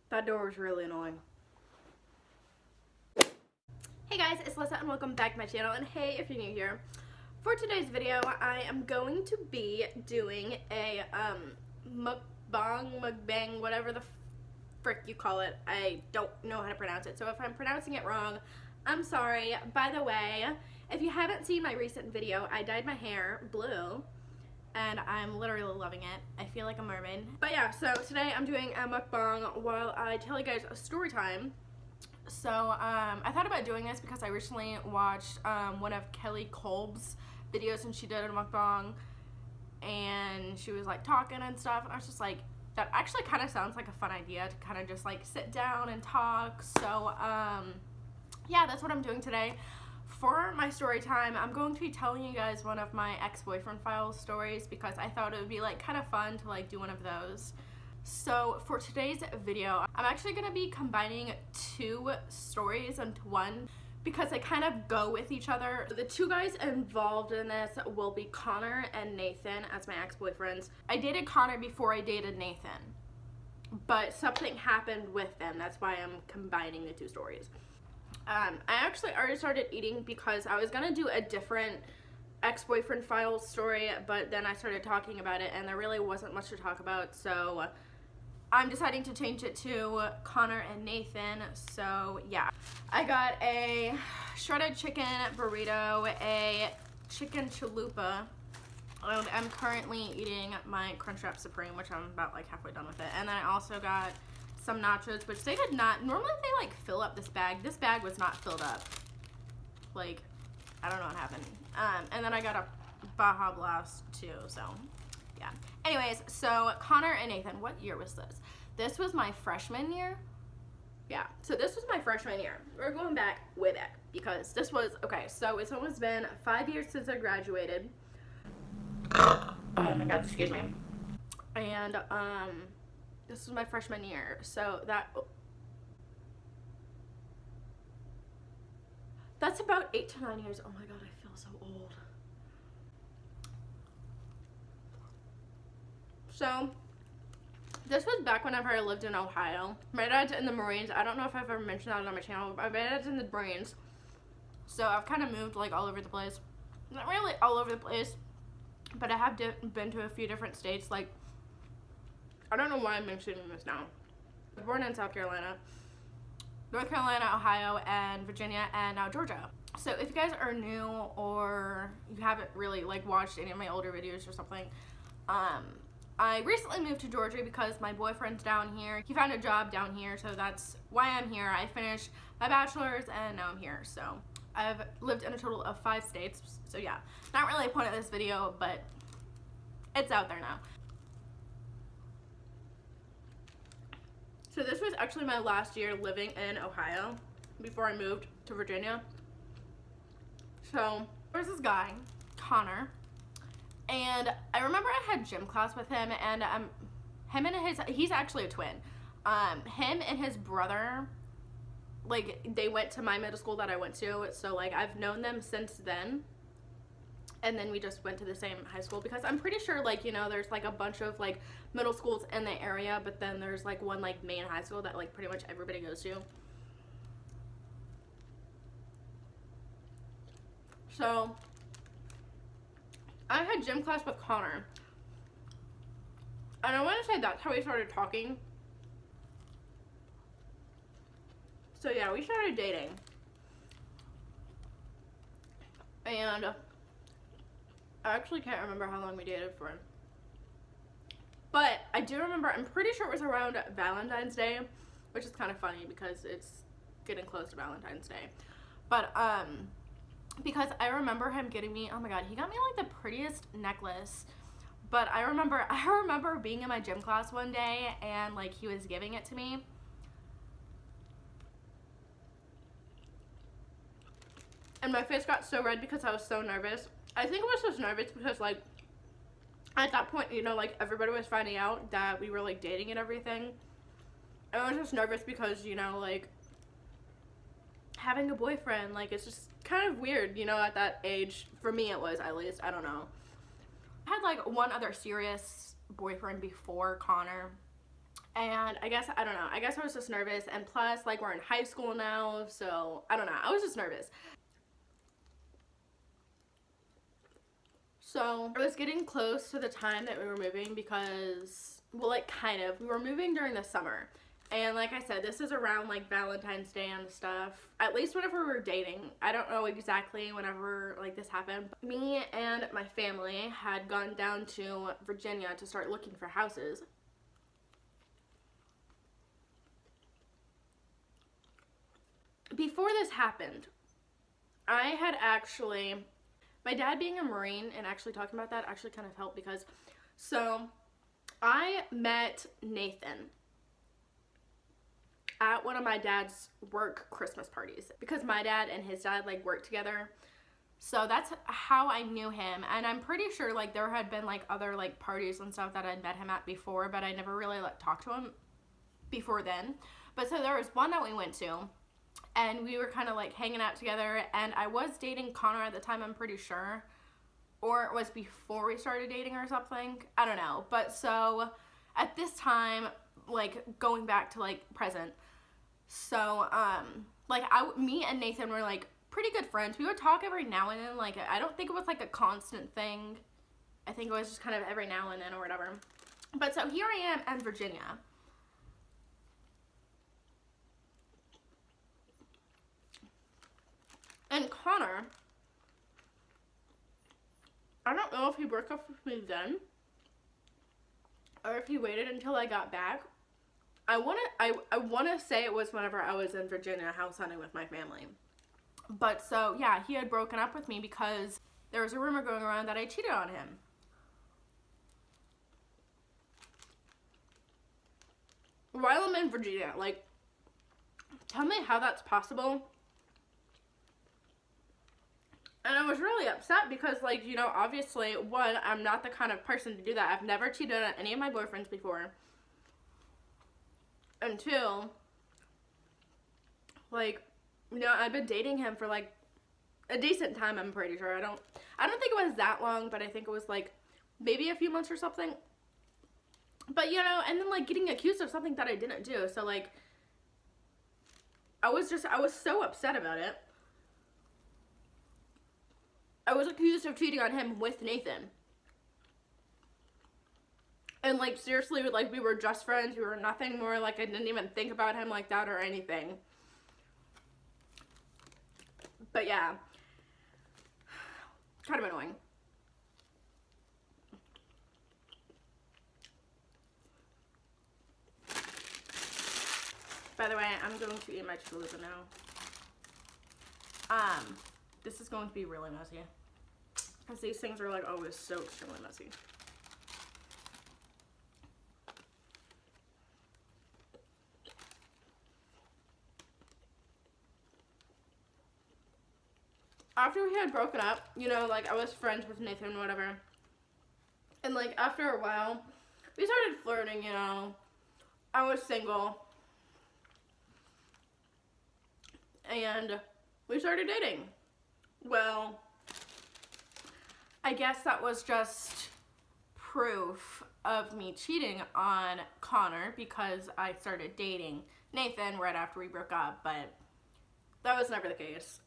That door was really annoying. Hey guys, it's Alyssa and welcome back to my channel, and hey if you're new here. For today's video, I am going to be doing a mukbang, whatever the frick you call it. I don't know how to pronounce it, so if I'm pronouncing it wrong, I'm sorry. By the way, if you haven't seen my recent video, I dyed my hair blue and I'm literally loving it. I feel like a mermaid. But yeah, so today I'm doing a mukbang while I tell you guys a story time. So I thought about doing this because I recently watched one of Kelly Kolb's videos, and she did a mukbang and she was like talking and stuff, and I was just like, that actually kind of sounds like a fun idea to kind of just like sit down and talk. So yeah, that's what I'm doing today. For my story time, I'm going to be telling you guys one of my ex-boyfriend file stories because I thought it would be like kind of fun to like do one of those. So for today's video, I'm actually going to be combining two stories into one because they kind of go with each other. The two guys involved in this will be Connor and Nathan as my ex-boyfriends. I dated Connor before I dated Nathan, but something happened with them. That's why I'm combining the two stories. I actually already started eating because I was gonna do a different ex-boyfriend files story, but then I started talking about it and there really wasn't much to talk about, so I'm deciding to change it to Connor and Nathan. So yeah, I got a shredded chicken burrito, a chicken chalupa, and I'm currently eating my Crunchwrap Supreme, which I'm about like halfway done with it, and then I also got some nachos, which they did not, normally they like fill up this bag. This bag was not filled up. Like, I don't know what happened. And then I got a Baja Blast too, so yeah. Anyways, so Connor and Nathan, what year was this? This was my freshman year. Yeah, so this was my freshman year. We're going back, way back, because this was, okay, so it's almost been 5 years since I graduated. Oh my god, excuse me. And, this was my freshman year, so that's about 8 to 9 years. Oh my god, I feel so old. So this was back whenever I lived in Ohio. My dad's in the Marines. I don't know if I've ever mentioned that on my channel, but my dad's in the Marines. So I've kind of moved like all over the place. Not really all over the place, but I have been to a few different states. Like, I don't know why I'm mentioning this now. I was born in South Carolina, North Carolina, Ohio, and Virginia, and now Georgia. So if you guys are new or you haven't really like watched any of my older videos or something, I recently moved to Georgia because my boyfriend's down here. He found a job down here, so that's why I'm here. I finished my bachelor's and now I'm here. So I've lived in a total of 5 states. So yeah, not really a point of this video, but it's out there now. So this was actually my last year living in Ohio before I moved to Virginia. So there's this guy, Connor, and I remember I had gym class with him, and he's actually a twin. Him and his brother, like, they went to my middle school that I went to, so like I've known them since then. And then we just went to the same high school because I'm pretty sure, like, you know, there's like a bunch of like middle schools in the area, but then there's like one like main high school that like pretty much everybody goes to. So I had gym class with Connor, and I want to say that's how we started talking. So yeah, we started dating, and I actually can't remember how long we dated for. But I do remember, I'm pretty sure it was around Valentine's Day, which is kind of funny because it's getting close to Valentine's Day. But, because I remember him getting me, oh my god, he got me like the prettiest necklace. But I remember being in my gym class one day and like he was giving it to me. And my face got so red because I was so nervous. I think I was just nervous because, like, at that point, you know, like, everybody was finding out that we were, like, dating and everything. And I was just nervous because, you know, like, having a boyfriend, like, it's just kind of weird, you know, at that age. For me, it was, at least. I don't know. I had, like, one other serious boyfriend before Connor. And I guess, I don't know, I guess I was just nervous, and plus, like, we're in high school now, so I don't know, I was just nervous. So I was getting close to the time that we were moving because, well, like, kind of, we were moving during the summer. And like I said, this is around like Valentine's Day and stuff. At least whenever we were dating. I don't know exactly whenever like this happened. But me and my family had gone down to Virginia to start looking for houses. Before this happened, I had actually, my dad being a Marine and actually talking about that actually kind of helped because, so I met Nathan at one of my dad's work Christmas parties because my dad and his dad like worked together. So that's how I knew him, and I'm pretty sure like there had been like other like parties and stuff that I'd met him at before, but I never really like talked to him before then. But so there was one that we went to, and we were kind of like hanging out together, and I was dating Connor at the time, I'm pretty sure, or it was before we started dating or something, I don't know. But so at this time, like going back to like present, so like me and Nathan were like pretty good friends. We would talk every now and then. Like, I don't think it was like a constant thing. I think it was just kind of every now and then or whatever. But so here I am in Virginia. And Connor, I don't know if he broke up with me then or if he waited until I got back. I wanna say it was whenever I was in Virginia house hunting with my family. But so yeah, he had broken up with me because there was a rumor going around that I cheated on him. While I'm in Virginia, like, tell me how that's possible. And I was really upset because, like, you know, obviously, one, I'm not the kind of person to do that. I've never cheated on any of my boyfriends before. And two, like, you know, I've been dating him for like a decent time, I'm pretty sure. I don't think it was that long, but I think it was like maybe a few months or something. But you know, and then like getting accused of something that I didn't do. So like I was so upset about it. I was accused of cheating on him with Nathan. And like seriously, like we were just friends, we were nothing more, like I didn't even think about him like that or anything. But yeah, kind of annoying. By the way, I'm going to eat my chalupa now. This is going to be really messy, because these things are like always so extremely messy. After we had broken up, you know, like I was friends with Nathan and whatever. And like after a while, we started flirting, you know. I was single. And we started dating. Well, I guess that was just proof of me cheating on Connor because I started dating Nathan right after we broke up, but that was never the case.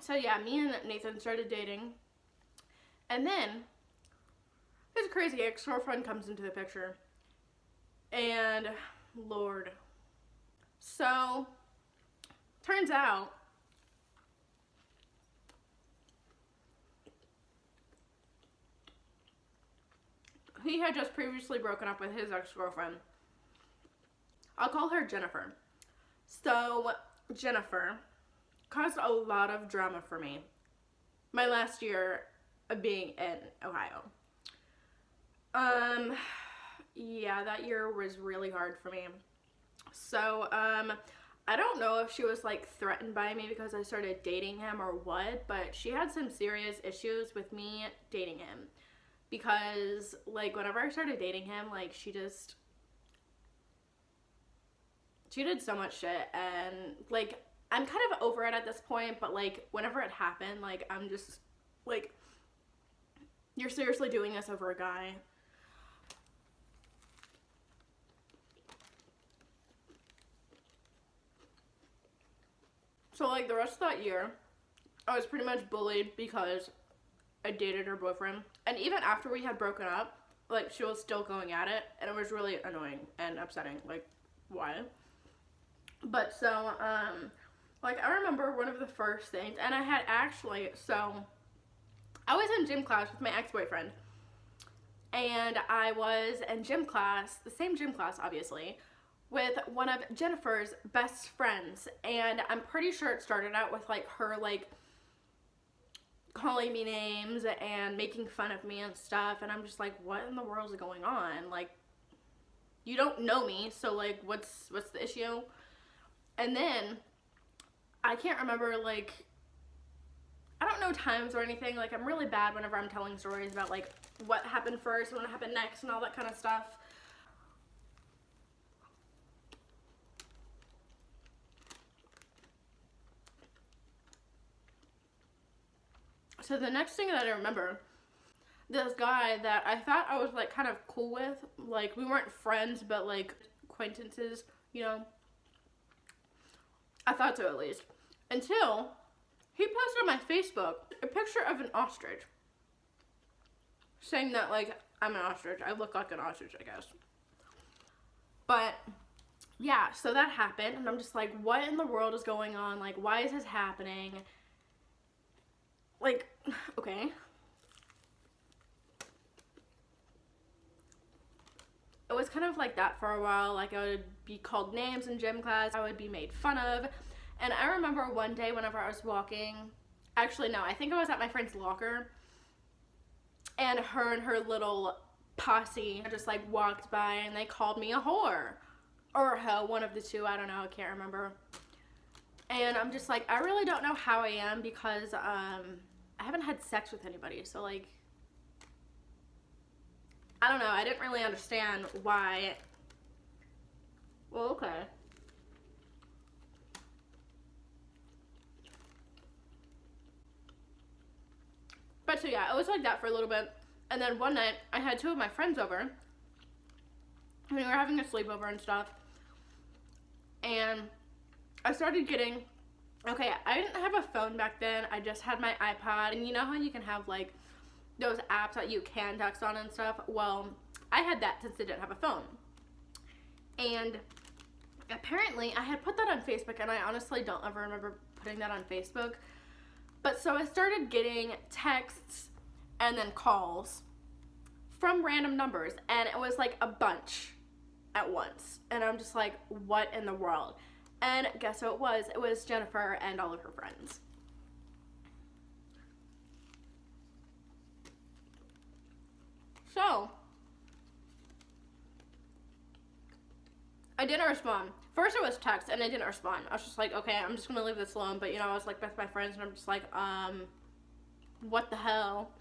So yeah, me and Nathan started dating, and then his crazy ex-girlfriend comes into the picture, and Lord. So, turns out, he had just previously broken up with his ex-girlfriend. I'll call her Jennifer. So, Jennifer caused a lot of drama for me my last year of being in Ohio. Yeah, that year was really hard for me. So, I don't know if she was like threatened by me because I started dating him or what, but she had some serious issues with me dating him. Because, like, whenever I started dating him, like, she did so much shit, and, like, I'm kind of over it at this point, but like whenever it happened, like I'm just like, you're seriously doing this over a guy. So like the rest of that year, I was pretty much bullied because I dated her boyfriend. And even after we had broken up, like she was still going at it, and it was really annoying and upsetting. Like, why? But so, like I remember one of the first things, and I had actually, so I was in gym class with my ex-boyfriend, and I was in gym class, the same gym class obviously, with one of Jennifer's best friends, and I'm pretty sure it started out with like her like calling me names and making fun of me and stuff, and I'm just like, what in the world is going on? Like, you don't know me, so like what's the issue? And then I can't remember, like, I don't know times or anything. Like, I'm really bad whenever I'm telling stories about like what happened first and what happened next and all that kind of stuff. So the next thing that I remember, this guy that I thought I was like kind of cool with, like we weren't friends but like acquaintances, you know, I thought so at least, until he posted on my Facebook a picture of an ostrich, saying that like I'm an ostrich, I look like an ostrich, I guess. But yeah, so that happened, and I'm just like, what in the world is going on? Like, why is this happening? Like, okay. It was kind of like that for a while. Like, I would be called names in gym class. I would be made fun of. And I remember one day whenever I was walking, actually no, I think I was at my friend's locker, and her little posse just like walked by and they called me a whore. Or a hoe, one of the two, I don't know, I can't remember. And I'm just like, I really don't know how I am because I haven't had sex with anybody, so like, I don't know, I didn't really understand why. Well, okay. But so yeah, it was like that for a little bit. And then one night, I had two of my friends over. And we were having a sleepover and stuff. And I started getting, okay, I didn't have a phone back then. I just had my iPod. And you know how you can have like those apps that you can text on and stuff? Well, I had that since I didn't have a phone. And apparently I had put that on Facebook, and I honestly don't ever remember putting that on Facebook. But so I started getting texts and then calls from random numbers, and it was like a bunch at once. And I'm just like, what in the world? And guess who it was? It was Jennifer and all of her friends. So I didn't respond. First it was text, and I didn't respond. I was just like, okay, I'm just gonna leave this alone. But you know, I was like with my friends, and I'm just like, what the hell?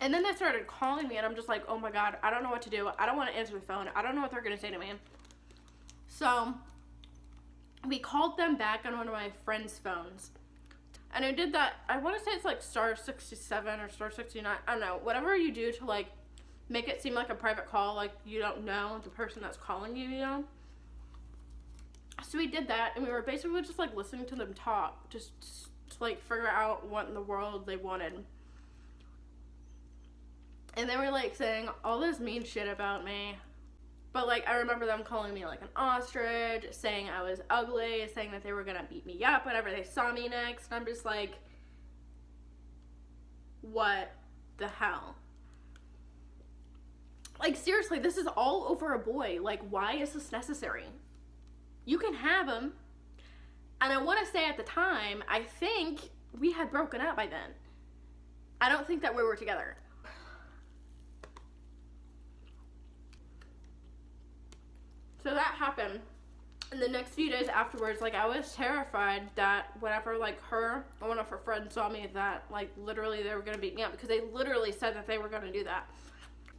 And then they started calling me, and I'm just like, oh my god, I don't know what to do. I don't want to answer the phone. I don't know what they're gonna say to me. So we called them back on one of my friends' phones. And I did that, I want to say it's like star 67 or star 69, I don't know, whatever you do to like make it seem like a private call, like you don't know the person that's calling you, you know? So we did that, and we were basically just like listening to them talk, just to like figure out what in the world they wanted. And they were like saying all this mean shit about me. But like, I remember them calling me like an ostrich, saying I was ugly, saying that they were gonna beat me up whenever they saw me next. And I'm just like, what the hell? Like, seriously, this is all over a boy. Like, why is this necessary? You can have him. And I want to say at the time, I think we had broken up by then. I don't think that we were together. So that happened. And the next few days afterwards, like, I was terrified that whenever, like, her or one of her friends saw me, that, like, literally they were going to beat me up, because they literally said that they were going to do that.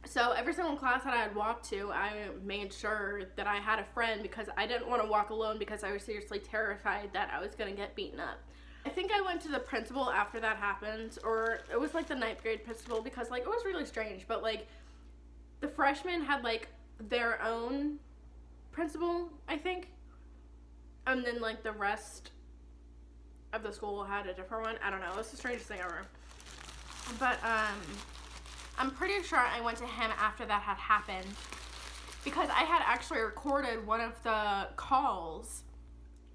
So every single class that I had walked to, I made sure that I had a friend because I didn't want to walk alone because I was seriously terrified that I was going to get beaten up. I think I went to the principal after that happened, or it was like the 9th grade principal, because like it was really strange, but like the freshmen had like their own principal, I think, and then like the rest of the school had a different one. I don't know, it was the strangest thing ever. But I'm pretty sure I went to him after that had happened because I had actually recorded one of the calls.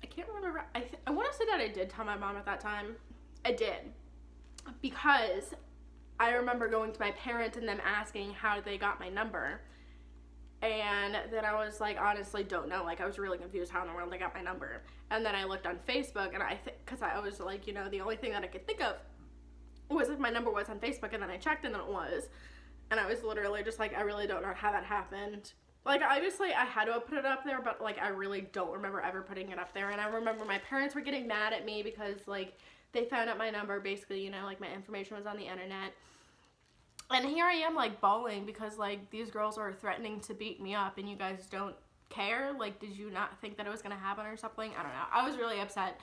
I can't remember. I want to say that I did tell my mom at that time. I did, because I remember going to my parents and them asking how they got my number, and then I was like, honestly don't know, like I was really confused how in the world they got my number. And then I looked on Facebook, and because I was like, you know, the only thing that I could think of was if my number was on Facebook, and then I checked and then it was, and I was literally just like, I really don't know how that happened. Like, obviously, I had to have put it up there, but, like, I really don't remember ever putting it up there. And I remember my parents were getting mad at me because, like, they found out my number. Basically, you know, like, my information was on the internet. And here I am, like, bawling because, like, these girls are threatening to beat me up and you guys don't care. Like, did you not think that it was going to happen or something? I don't know. I was really upset.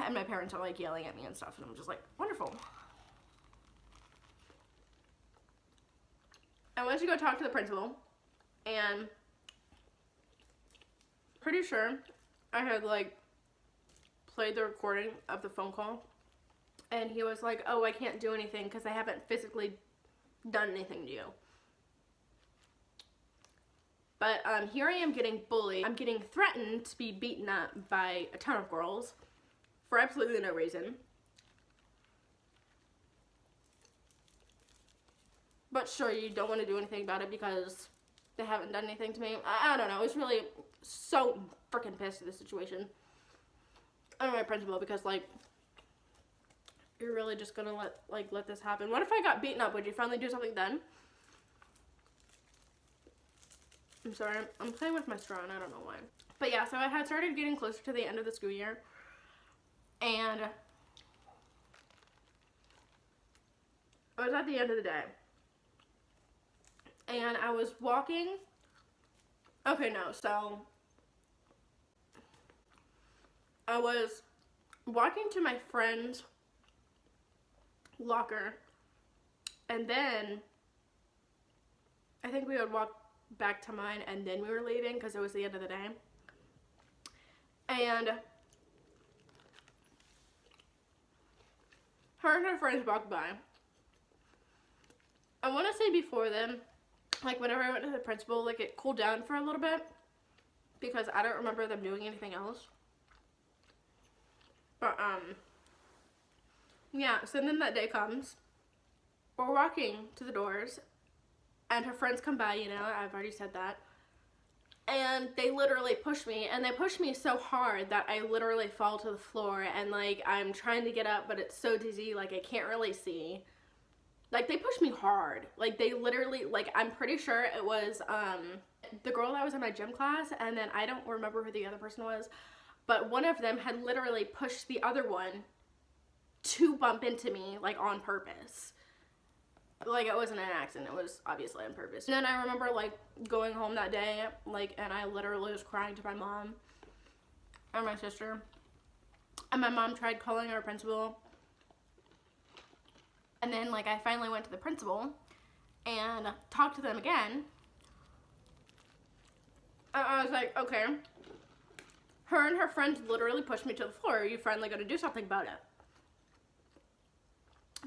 And my parents are, like, yelling at me and stuff. And I'm just like, wonderful. I went to go talk to the principal. And pretty sure I had like played the recording of the phone call, and he was like, oh, I can't do anything because I haven't physically done anything to you. But here I am getting bullied. I'm getting threatened to be beaten up by a ton of girls for absolutely no reason. But sure, you don't want to do anything about it because they haven't done anything to me. I don't know. I was really so freaking pissed at the situation. I'm my principal because, like, you're really just gonna let this happen. What if I got beaten up? Would you finally do something then? I'm sorry. I'm playing with my straw and I don't know why. But yeah, so I had started getting closer to the end of the school year. And I was at the end of the day. And I was walking, okay, no, so I was walking to my friend's locker, and then I think we would walk back to mine, and then we were leaving because it was the end of the day. And her and her friends walked by. I want to say before then, like, whenever I went to the principal, like, it cooled down for a little bit because I don't remember them doing anything else. But, yeah, so then that day comes. We're walking to the doors, and her friends come by, you know, I've already said that. And they literally push me, and they push me so hard that I literally fall to the floor, and, like, I'm trying to get up, but it's so dizzy, like, I can't really see. Like, they pushed me hard. Like, they literally, like, I'm pretty sure it was, the girl that was in my gym class, and then I don't remember who the other person was, but one of them had literally pushed the other one to bump into me, like, on purpose. Like, it wasn't an accident, it was obviously on purpose. And then I remember, like, going home that day, like, and I literally was crying to my mom and my sister. And my mom tried calling our principal. And then, like, I finally went to the principal and talked to them again. I was like, okay. Her and her friends literally pushed me to the floor. Are you finally going to do something about it?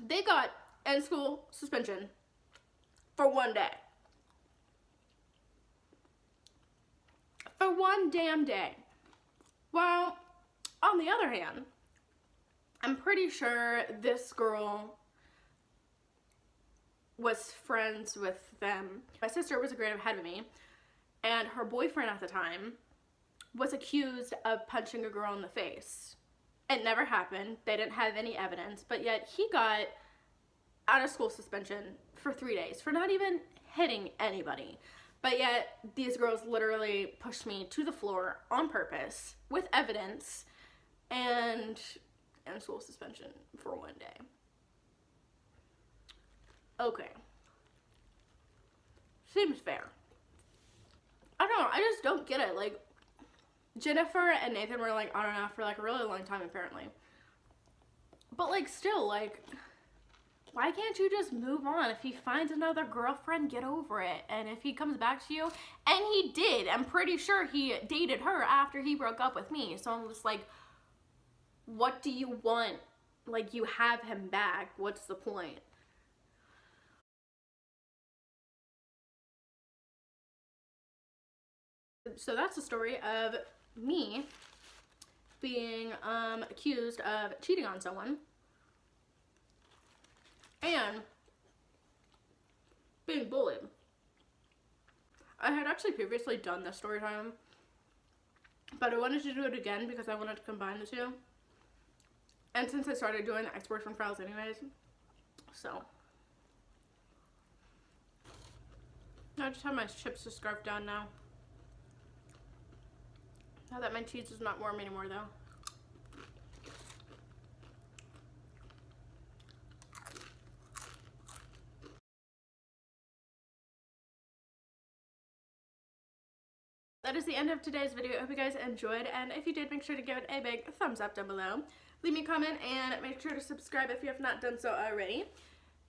They got in-school suspension for 1 day. For 1 damn day. Well, on the other hand, I'm pretty sure this girl was friends with them. My sister was a grade ahead of me, and her boyfriend at the time was accused of punching a girl in the face. It never happened. They didn't have any evidence, but yet he got out of school suspension for 3 days for not even hitting anybody. But yet these girls literally pushed me to the floor on purpose with evidence and school suspension for 1 day. Okay. seems fair. I don't know, I just don't get it. Like, Jennifer and Nathan were like on and off for like a really long time apparently. But like still, like, why can't you just move on? If he finds another girlfriend, get over it. And if he comes back to you, and he did, I'm pretty sure he dated her after he broke up with me. So I'm just like, what do you want? Like, you have him back. What's the point? So that's the story of me being accused of cheating on someone and being bullied. I had actually previously done this story time, but I wanted to do it again because I wanted to combine the two. And since I started doing the ex-boyfriend files anyways, so I just have my chips to scarf down now. Now that my cheese is not warm anymore though. That is the end of today's video. I hope you guys enjoyed, and if you did, make sure to give it a big thumbs up down below. Leave me a comment and make sure to subscribe if you have not done so already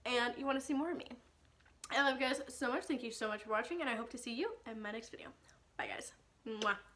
and you want to see more of me. I love you guys so much. Thank you so much for watching, and I hope to see you in my next video. Bye guys. Mwah.